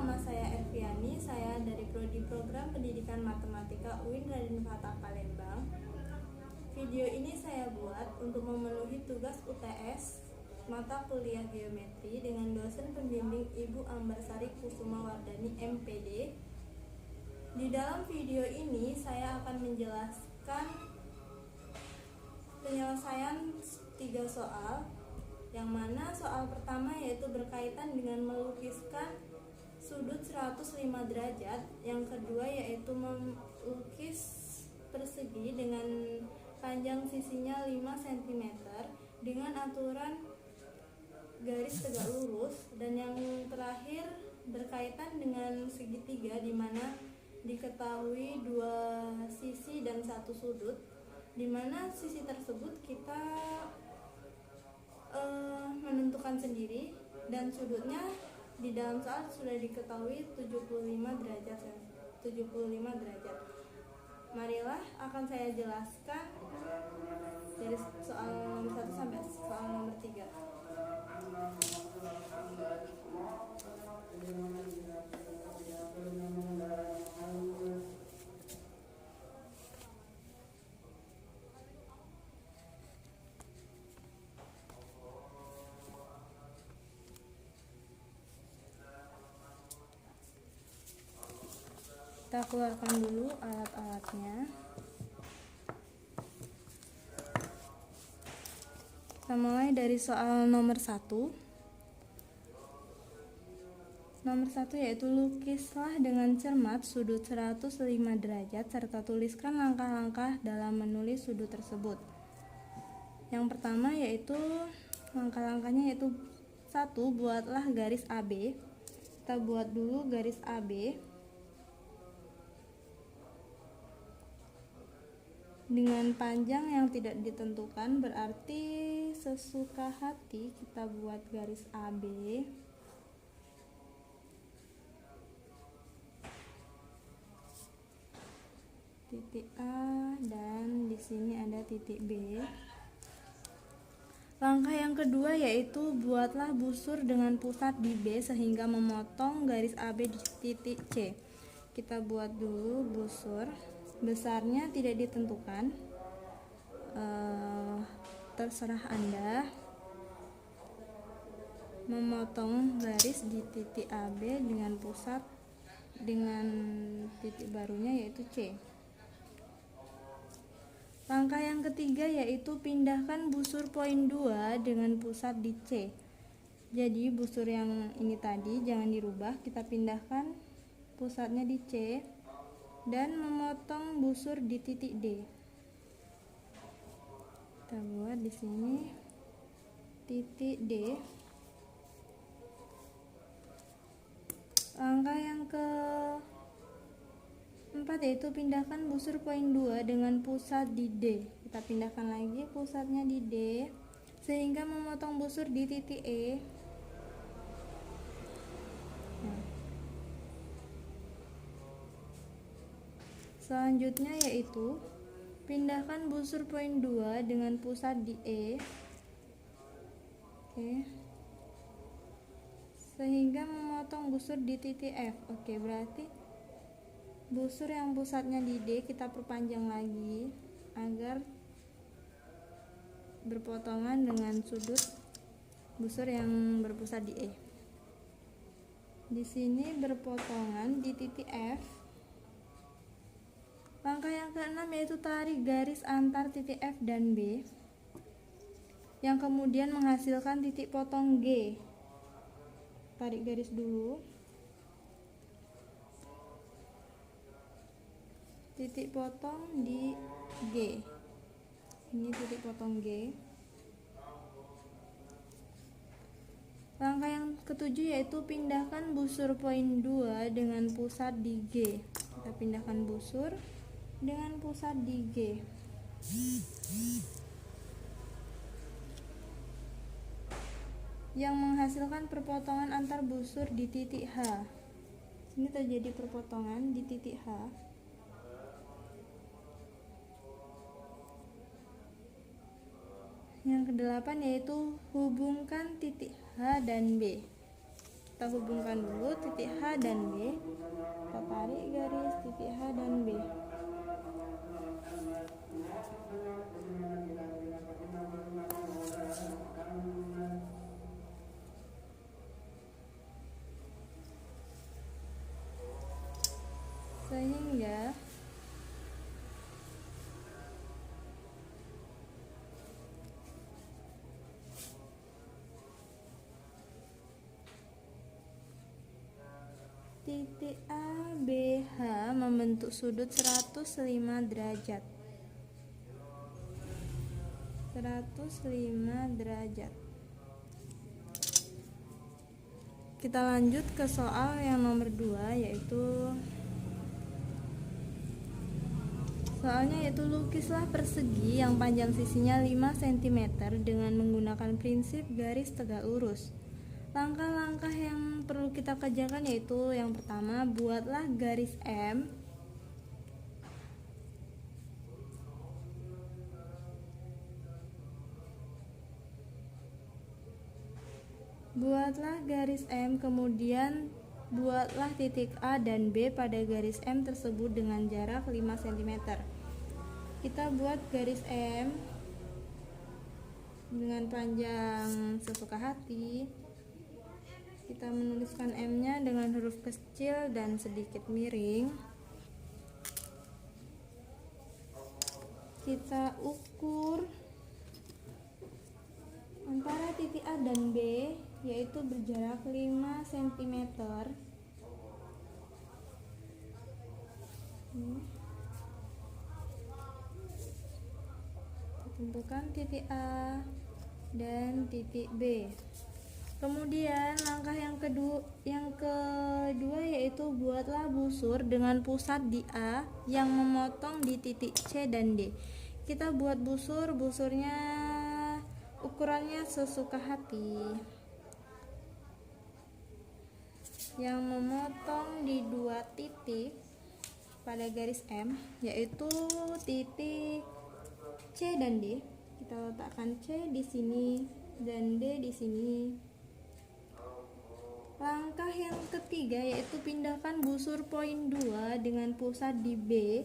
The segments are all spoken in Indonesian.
nama saya Erviani, saya dari Prodi Program Pendidikan Matematika UIN Raden Fatah Palembang. Video ini saya buat untuk memenuhi tugas UTS mata kuliah geometri dengan dosen pembimbing Ibu Ambarsari Kusuma Wardani MPD. Di dalam video ini saya akan menjelaskan penyelesaian 3 soal, yang mana soal pertama yaitu berkaitan dengan melukiskan sudut 105 derajat, yang kedua yaitu melukis persegi dengan panjang sisinya 5 cm dengan aturan garis tegak lurus, dan yang terakhir berkaitan dengan segitiga di mana diketahui 2 sisi dan 1 sudut, di mana sisi tersebut kita menentukan sendiri dan sudutnya di dalam soal sudah diketahui 75 derajat. Marilah akan saya jelaskan dari soal nomor 1 sampai soal nomor 3. Kita keluarkan dulu alat-alatnya. Kita mulai dari soal nomor 1. Nomor 1 yaitu lukislah dengan cermat sudut 105 derajat serta tuliskan langkah-langkah dalam menulis sudut tersebut. Yang pertama yaitu langkah-langkahnya yaitu 1. Buatlah garis AB. Kita buat dulu garis AB dengan panjang yang tidak ditentukan, berarti sesuka hati kita buat garis AB. Titik A dan di sini ada titik B. Langkah yang kedua yaitu buatlah busur dengan pusat di B sehingga memotong garis AB di titik C. Kita buat dulu busur. Besarnya tidak ditentukan, terserah Anda. Memotong garis di titik AB dengan pusat dengan titik barunya yaitu C. Langkah yang ketiga yaitu pindahkan busur poin 2 dengan pusat di C. Jadi busur yang ini tadi jangan dirubah, kita pindahkan pusatnya di C dan memotong busur di titik D. Kita buat di sini titik D. Langkah yang keempat yaitu pindahkan busur poin 2 dengan pusat di D. Kita pindahkan lagi pusatnya di D sehingga memotong busur di titik E. Selanjutnya yaitu pindahkan busur poin 2 dengan pusat di E. Sehingga memotong busur di titik F. Berarti busur yang pusatnya di D kita perpanjang lagi agar berpotongan dengan sudut busur yang berpusat di E. Di sini berpotongan di titik F. Langkah yang keenam yaitu tarik garis antar titik F dan B yang kemudian menghasilkan titik potong G. Tarik garis dulu. Titik potong di G. Ini titik potong G. Langkah yang ketujuh yaitu pindahkan busur poin 2 dengan pusat di G. Kita pindahkan busur dengan pusat di G. Yang menghasilkan perpotongan antar busur di titik H. Ini terjadi perpotongan di titik H. Yang kedelapan yaitu hubungkan titik H dan B. kita hubungkan dulu titik H dan B. Kita tarik garis titik H dan B. Sehingga titik ABH membentuk sudut 105 derajat. 105 derajat. Kita lanjut ke soal yang nomor 2, yaitu soalnya yaitu lukislah persegi yang panjang sisinya 5 cm dengan menggunakan prinsip garis tegak lurus. Langkah-langkah yang perlu kita kerjakan yaitu yang pertama, buatlah garis M. Buatlah garis M, kemudian buatlah titik A dan B pada garis M tersebut dengan jarak 5 cm. Kita buat garis M dengan panjang sesuka hati. Kita menuliskan M-nya dengan huruf kecil dan sedikit miring. Kita ukur antara titik A dan B, yaitu berjarak 5 cm. Tentukan titik A dan titik B. Kemudian langkah yang kedua yaitu buatlah busur dengan pusat di A yang memotong di titik C dan D. Kita buat busurnya ukurannya sesuka hati, yang memotong di 2 titik pada garis M, yaitu titik C dan D. Kita letakkan C di sini dan D di sini. Langkah yang ketiga yaitu pindahkan busur poin 2 dengan pusat di B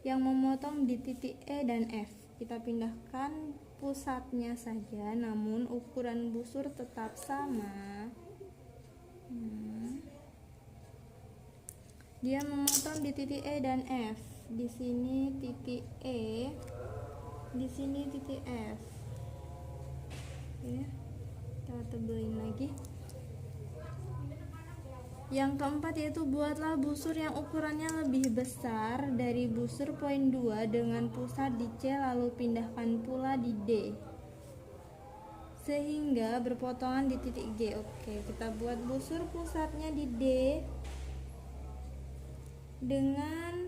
yang memotong di titik E dan F. Kita pindahkan pusatnya saja, namun ukuran busur tetap sama. Dia memotong di titik E dan F. Di sini titik E, di sini titik F. Oke, kita tebelin lagi. Yang keempat yaitu buatlah busur yang ukurannya lebih besar dari busur poin 2 dengan pusat di C, lalu pindahkan pula di D sehingga berpotongan di titik G. Oke, kita buat busur pusatnya di D dengan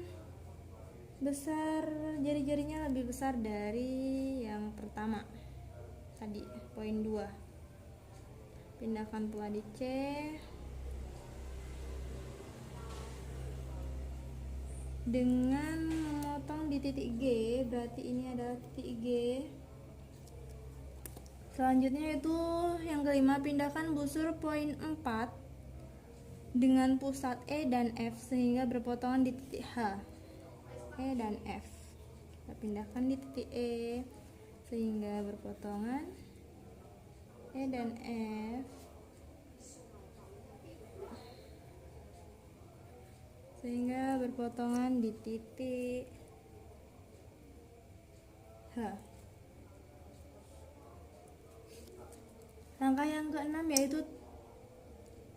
besar, jari-jarinya lebih besar dari yang pertama tadi, poin 2. Pindahkan pula di C. Dengan memotong di titik G, berarti ini adalah titik G. Selanjutnya yaitu yang kelima, pindahkan busur poin 4 dengan pusat E dan F sehingga berpotongan di titik H. E dan F kita pindahkan di titik E sehingga berpotongan E dan F, sehingga berpotongan di titik H. Langkah yang keenam yaitu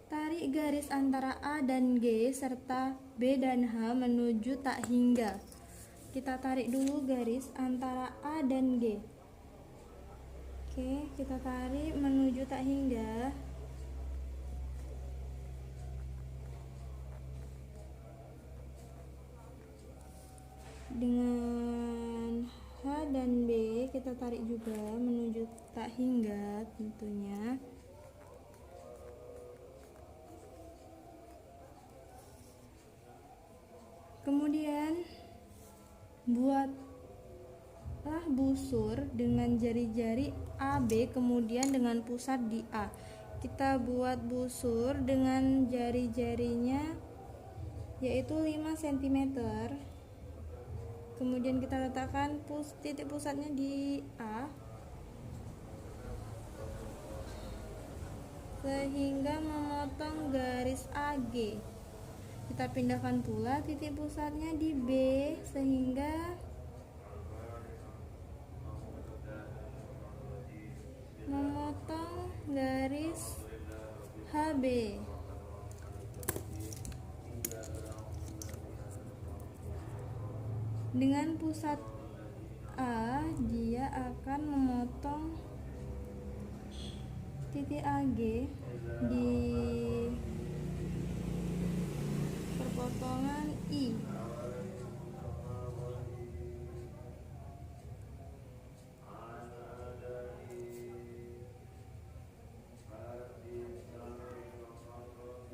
tarik garis antara A dan G serta B dan H menuju tak hingga. Kita tarik dulu garis antara A dan G. Oke, kita tarik menuju tak hingga. Dengan H dan B kita tarik juga menuju tak hingga tentunya. Kemudian buatlah busur dengan jari-jari AB kemudian dengan pusat di A. kita buat busur dengan jari-jarinya yaitu 5 cm. Kemudian kita letakkan titik pusatnya di A sehingga memotong garis AG. Kita pindahkan pula titik pusatnya di B sehingga memotong garis HB. Dengan pusat A, dia akan memotong titik AG di perpotongan I.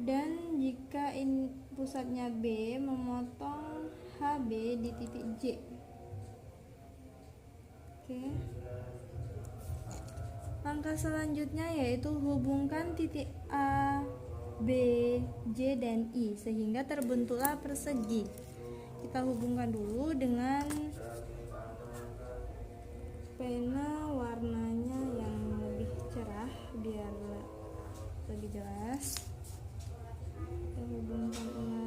Dan jika pusatnya B, memotong HB di titik J. Oke. Langkah selanjutnya yaitu hubungkan titik A, B, J, dan I sehingga terbentuklah persegi. Kita hubungkan dulu dengan pena warnanya yang lebih cerah biar lebih jelas. Kita hubungkan ulang.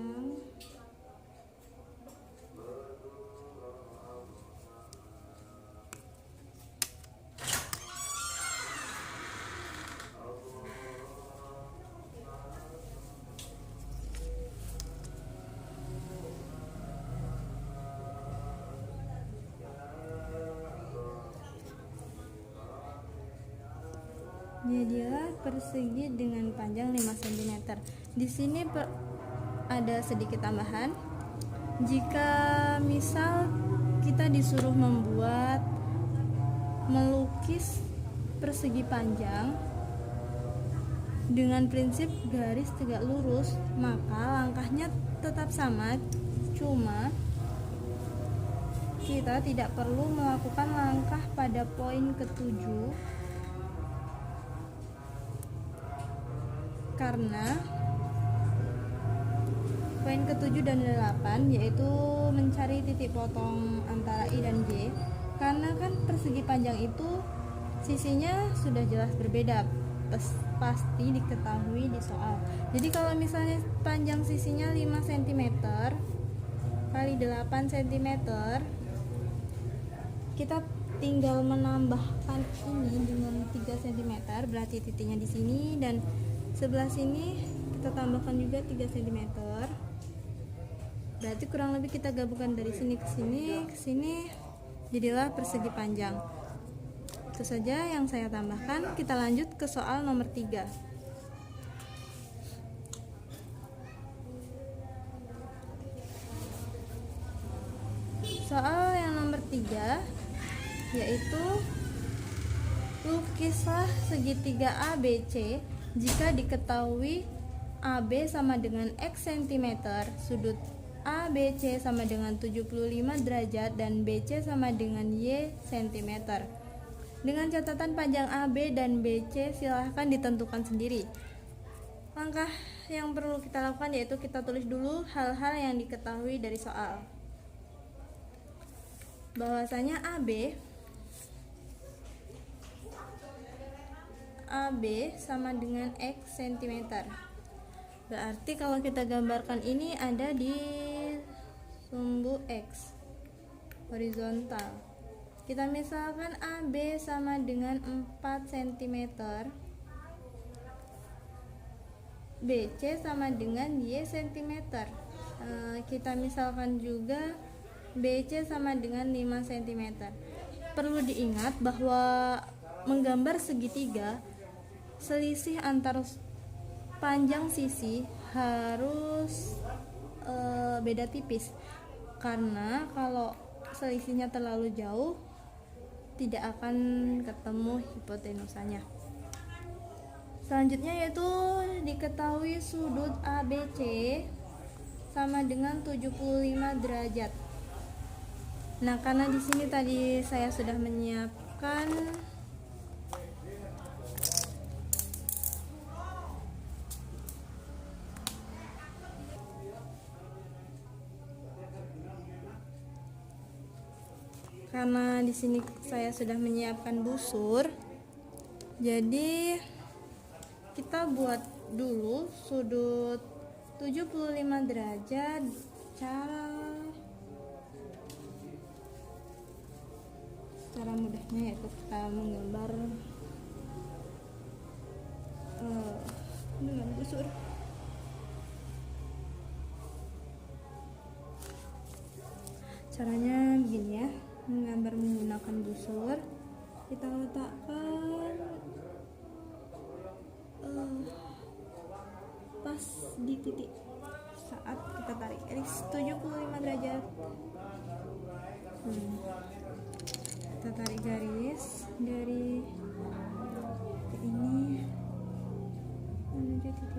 Jadilah persegi dengan panjang 5 cm. Di sini ada sedikit tambahan. Jika misal kita disuruh melukis persegi panjang dengan prinsip garis tegak lurus, maka langkahnya tetap sama, cuma kita tidak perlu melakukan langkah pada poin ke-7 karena poin ke-7 dan 8 yaitu mencari titik potong antara I dan J. Karena kan persegi panjang itu sisinya sudah jelas berbeda, pasti diketahui di soal. Jadi kalau misalnya panjang sisinya 5 cm kali 8 cm, kita tinggal menambahkan ini dengan 3 cm, berarti titiknya di sini, dan sebelah sini kita tambahkan juga 3 cm. Berarti kurang lebih kita gabungkan dari sini ke sini ke sini, jadilah persegi panjang. Itu saja yang saya tambahkan. Kita lanjut ke soal nomor 3. Soal yang nomor 3 yaitu lukislah segitiga ABC jika diketahui AB sama dengan X cm, sudut ABC sama dengan 75 derajat, dan BC sama dengan Y cm. Dengan catatan panjang AB dan BC silahkan ditentukan sendiri. Langkah yang perlu kita lakukan yaitu kita tulis dulu hal-hal yang diketahui dari soal. Bahwasanya AB sama dengan X cm. Berarti kalau kita gambarkan ini ada di sumbu X horizontal. Kita misalkan AB sama dengan 4 cm, BC sama dengan Y cm. Kita misalkan juga BC sama dengan 5 cm. Perlu diingat bahwa menggambar segitiga, selisih antar panjang sisi harus beda tipis, karena kalau selisihnya terlalu jauh tidak akan ketemu hipotenusanya. Selanjutnya yaitu diketahui sudut ABC sama dengan 75 derajat. Nah, karena di sini tadi saya sudah menyiapkan karena di sini saya sudah menyiapkan busur, jadi kita buat dulu sudut 75 derajat. Cara mudahnya yaitu kita menggambar dengan busur. Caranya begini ya, menggambar menggunakan busur, kita letakkan pas di titik saat kita tarik garis 75 derajat. Kita tarik garis dari titik ini menuju titik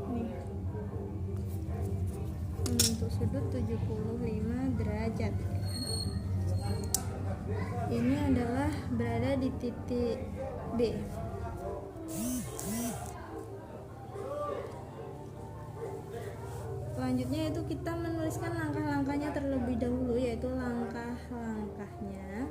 ini untuk sudut 75 derajat. Ini adalah berada di titik B. Selanjutnya itu kita menuliskan langkah-langkahnya terlebih dahulu, yaitu langkah-langkahnya.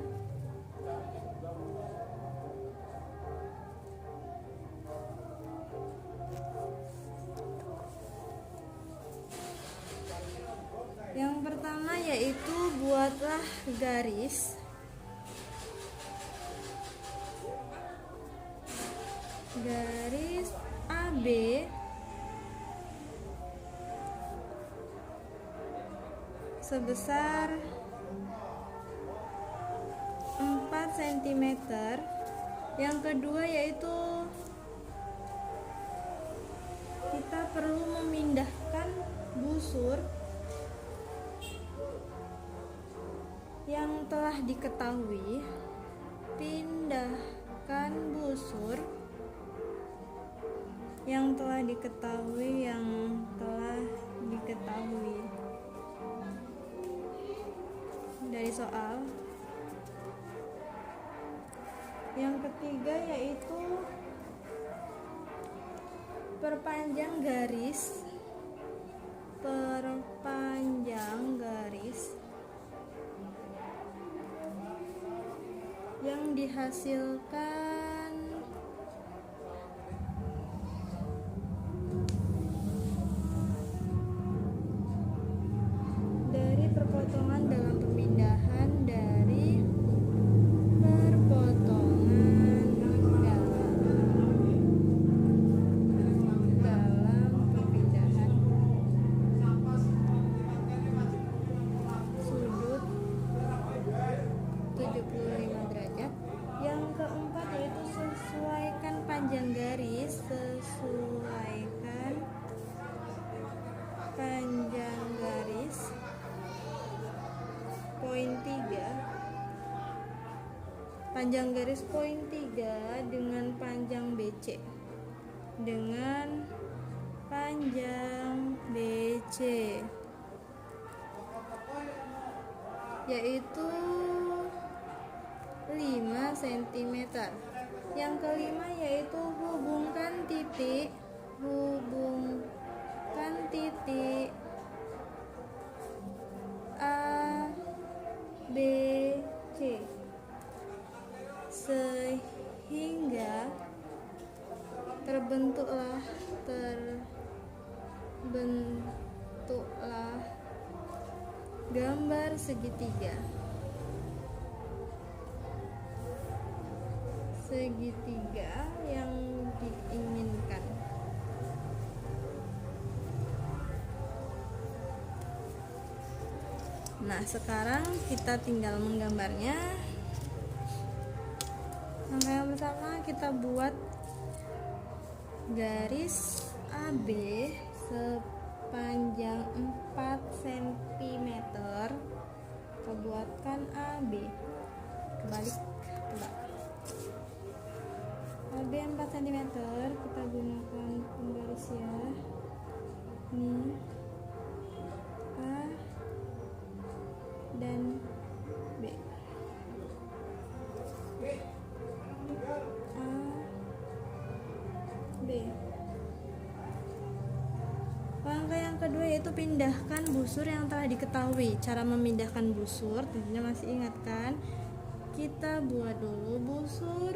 Yang pertama yaitu buatlah garis AB sebesar 4 cm. Yang kedua yaitu kita perlu memindahkan busur yang telah diketahui. Pindahkan busur yang telah diketahui, dari soal. Yang ketiga yaitu perpanjang garis yang dihasilkan dari perpotongan dalam pemindahan sudut 75 derajat. Yang keempat yaitu sesuaikan panjang garis, poin 3, panjang garis poin 3 dengan panjang BC, yaitu 5 cm. Yang kelima yaitu hubungkan titik A, B, C sehingga terbentuklah gambar segitiga yang diinginkan. Nah, sekarang kita tinggal menggambarnya. Langkah yang pertama kita buat garis AB sepanjang 4 cm. Kita buatkan AB. Kebalik. AB 4 cm, kita gunakan penggaris ya. Ini A dan B. A, B. Langkah yang yang kedua yaitu pindahkan busur yang telah diketahui. Cara memindahkan busur tentunya masih ingat kan? Kita buat dulu busur,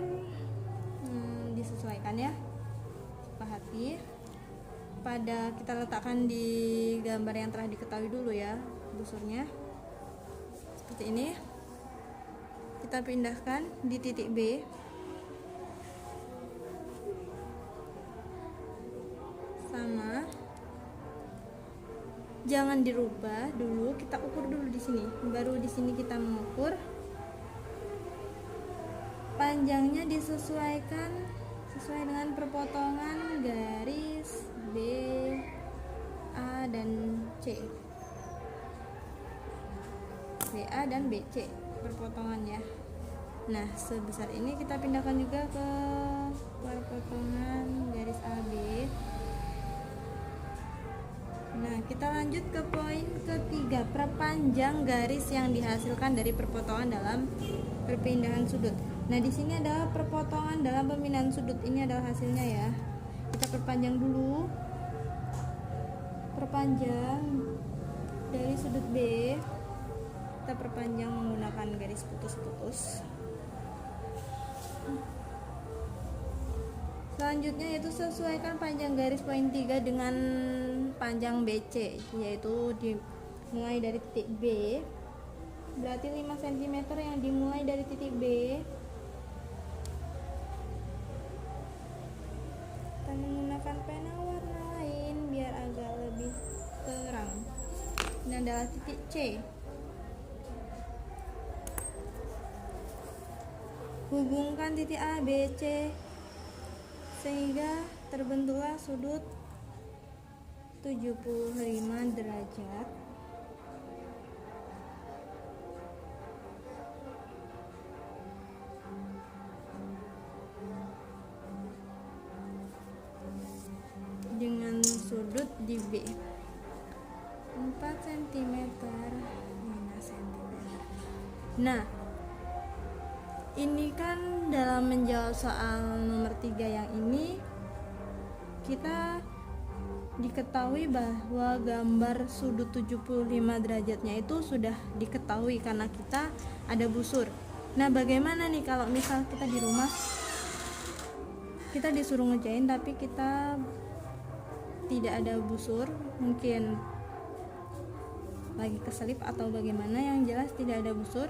disesuaikan ya, sepahati. Kita letakkan di gambar yang telah diketahui dulu ya busurnya. Seperti ini. Kita pindahkan di titik B. Sama. Jangan dirubah dulu, kita ukur dulu di sini. Baru di sini kita mengukur. Panjangnya disesuaikan sesuai dengan perpotongan garis B, A dan C. BA dan BC perpotongannya. Nah, sebesar ini kita pindahkan juga ke perpotongan garis AB. Nah, kita lanjut ke poin ketiga, perpanjang garis yang dihasilkan dari perpotongan dalam perpindahan sudut. Nah, di sini adalah perpotongan dalam pemindahan sudut. Ini adalah hasilnya ya. Kita perpanjang dulu. Perpanjang dari sudut B. Kita perpanjang menggunakan garis putus-putus. Selanjutnya yaitu sesuaikan panjang garis poin 3 dengan panjang BC, yaitu dimulai dari titik B. Berarti 5 cm yang dimulai dari titik B. Kita menggunakan pena warna lain biar agak lebih terang. Ini adalah titik C. Hubungkan titik A, B, C sehingga terbentuklah sudut 75 derajat. Dengan sudut di B 4 cm 5 cm. Nah, ini kan dalam menjawab soal nomor 3 yang ini kita diketahui bahwa gambar sudut 75 derajatnya itu sudah diketahui karena kita ada busur. Nah, bagaimana nih kalau misal kita di rumah kita disuruh ngerjain tapi kita tidak ada busur, mungkin lagi keselip atau bagaimana, yang jelas tidak ada busur.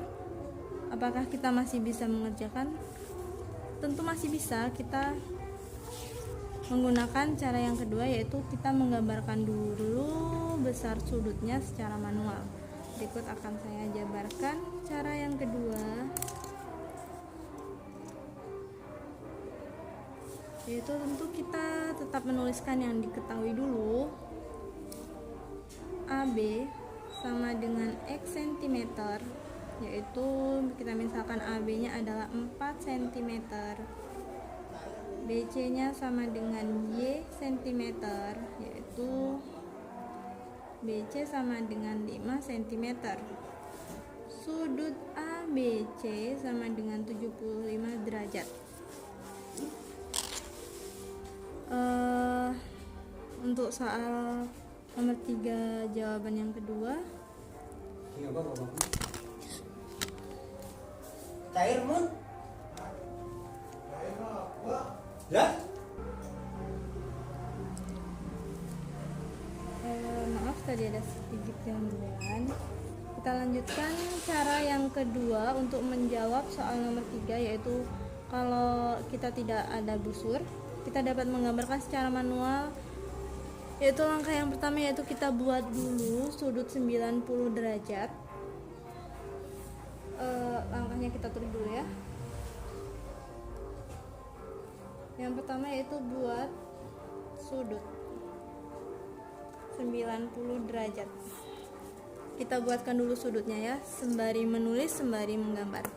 Apakah kita masih bisa mengerjakan? Tentu masih bisa. Kita menggunakan cara yang kedua, yaitu kita menggambarkan dulu besar sudutnya secara manual. Berikut akan saya jabarkan cara yang kedua, yaitu tentu kita tetap menuliskan yang diketahui dulu. AB sama dengan X cm, yaitu kita misalkan AB nya adalah 4 cm, BC nya sama dengan Y cm, yaitu BC sama dengan 5 cm. Sudut ABC sama dengan 75 derajat. Untuk soal nomor 3 jawaban yang kedua, cair mun ya. Maaf tadi ada sedikit gangguan. Kita lanjutkan cara yang kedua untuk menjawab soal nomor 3, yaitu kalau kita tidak ada busur, kita dapat menggambarkan secara manual. Yaitu langkah yang pertama, yaitu kita buat dulu sudut 90 derajat. Langkahnya kita tulis dulu ya. Yang pertama yaitu buat sudut 90 derajat. Kita buatkan dulu sudutnya ya, sembari menulis sembari menggambar.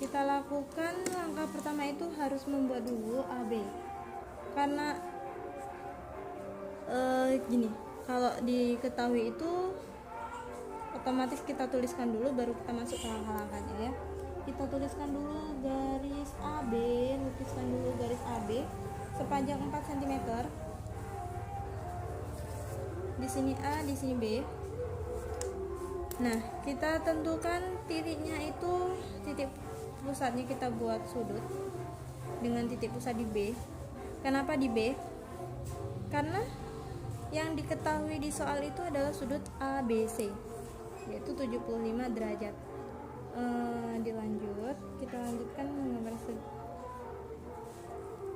Kita lakukan langkah pertama itu harus membuat dulu AB, karena gini, kalau diketahui itu otomatis kita tuliskan dulu baru kita masuk ke langkah-langkahnya ya. Kita tuliskan dulu garis AB, lukiskan dulu garis AB sepanjang 4 cm. Di sini A, di sini B. Nah, kita tentukan titiknya itu, titik pusatnya kita buat sudut dengan titik pusat di B. Kenapa di B? Karena yang diketahui di soal itu adalah sudut ABC, yaitu 75 derajat. Dilanjut, kita lanjutkan menggambar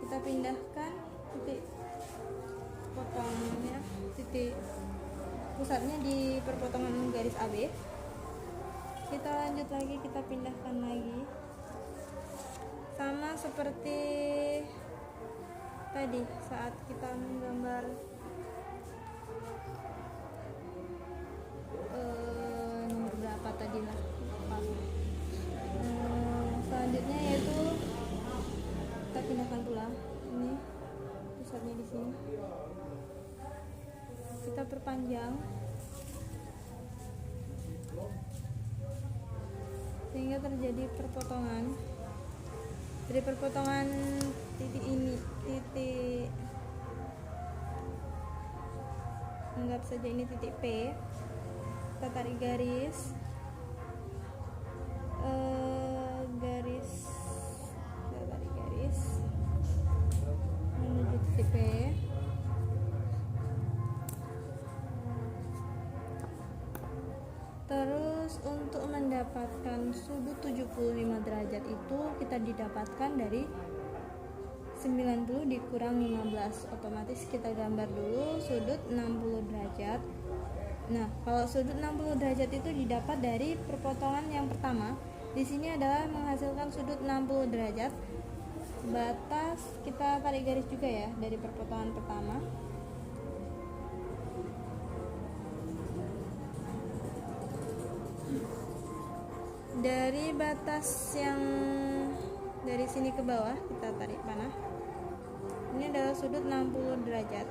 kita pindahkan titik potongnya, titik pusatnya di perpotongan garis AB. Kita lanjut lagi, kita pindahkan lagi, sama seperti tadi saat kita menggambar nomor berapa tadi lah, selanjutnya yaitu kita pindahkan pula ini pusatnya di sini, kita perpanjang sehingga terjadi perpotongan. Dari perpotongan titik ini, titik, anggap saja ini titik P, kita tarik garis, kita tarik garis menuju titik P. Terus untuk mendapatkan sudut 75 derajat itu kita didapatkan dari 90 dikurang 15. Otomatis kita gambar dulu sudut 60 derajat. Nah, kalau sudut 60 derajat itu didapat dari perpotongan yang pertama. Di sini adalah menghasilkan sudut 60 derajat. Batas kita tarik garis juga ya dari perpotongan pertama. Dari batas yang dari sini ke bawah kita tarik panah. Ini adalah sudut 60 derajat.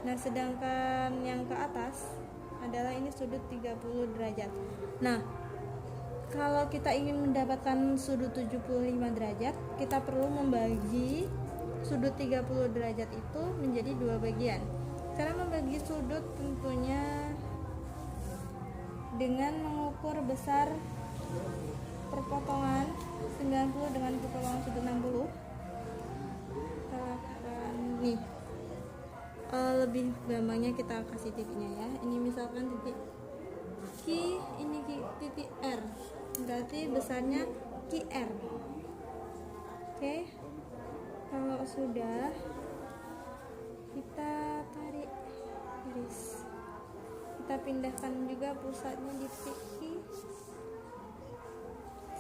Nah, sedangkan yang ke atas adalah ini sudut 30 derajat. Nah, kalau kita ingin mendapatkan sudut 75 derajat, kita perlu membagi sudut 30 derajat itu menjadi dua bagian. Cara membagi sudut tentunya dengan mengukur besar perpotongan 90 dengan perpotongan sudut 60. Kita akan nih, lebih gampangnya kita kasih titiknya ya. Ini misalkan titik Q, ini titik R, berarti besarnya QR. Oke, kalau sudah kita tarik garis, kita pindahkan juga pusatnya di titik Q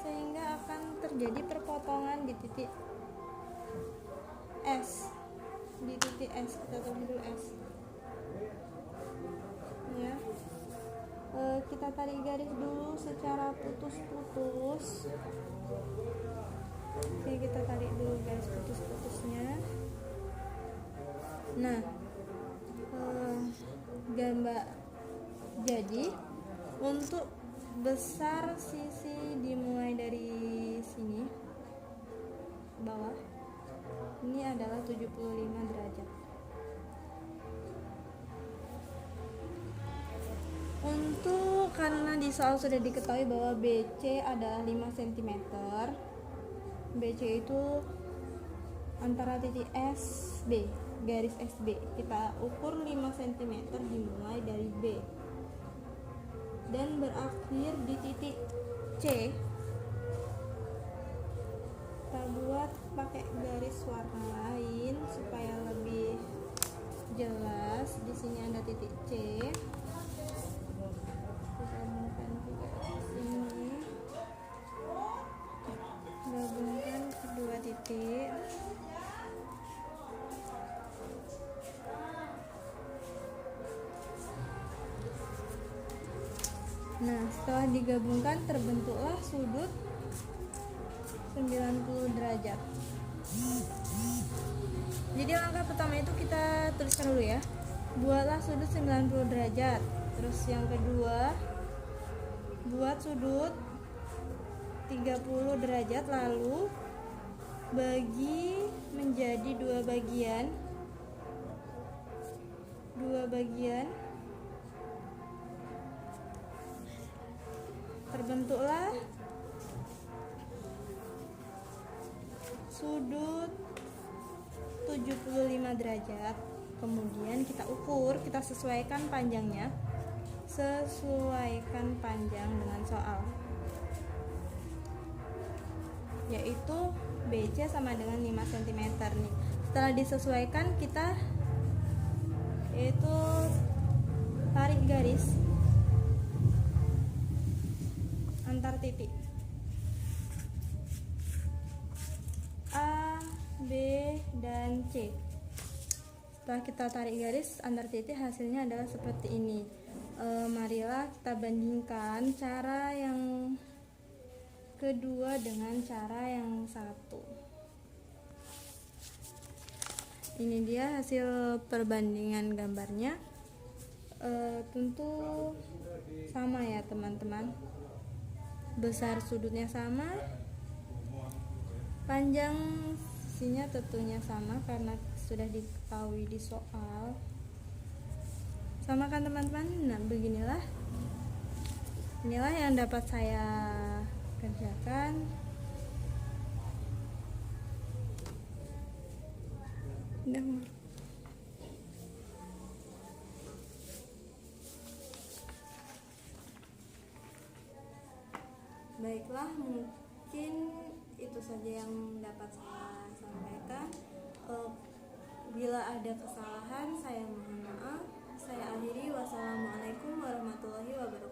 sehingga akan terjadi perpotongan di titik S. Di titik S kita tulis dulu S ya. Kita tarik garis dulu secara putus-putus. Oke, kita tarik dulu garis putus-putusnya. Nah, gambar jadi untuk besar sisi dimulai dari sini bawah ini adalah 75 derajat. Untuk karena di soal sudah diketahui bahwa BC adalah 5 cm, BC itu antara titik SB, garis SB, kita ukur 5 cm dimulai dari B dan berakhir di titik C. Kita buat pakai garis warna lain supaya lebih jelas. Di sini ada titik C. Gabungkan juga di sini. Gabungkan kedua titik. Nah, setelah digabungkan terbentuklah sudut 90 derajat. Jadi langkah pertama itu kita tuliskan dulu ya. Buatlah sudut 90 derajat. Terus yang kedua, buat sudut 30 derajat, lalu bagi menjadi dua bagian. Terbentuklah sudut 75 derajat. Kemudian kita ukur, kita sesuaikan panjangnya. Sesuaikan panjang dengan soal, yaitu BC sama dengan 5 cm nih. Setelah disesuaikan, kita yaitu tarik garis antar titik A, B, dan C. Setelah kita tarik garis antar titik, hasilnya adalah seperti ini. Marilah kita bandingkan cara yang kedua dengan cara yang satu. Ini dia hasil perbandingan gambarnya. Tentu sama ya teman-teman, besar sudutnya sama, panjang sisinya tentunya sama karena sudah diketahui di soal. Sama kan teman-teman? Nah, inilah yang dapat saya kerjakan. Baiklah, mungkin itu saja yang dapat saya sampaikan. Bila ada kesalahan, saya mohon maaf. Saya akhiri. Wassalamualaikum warahmatullahi wabarakatuh.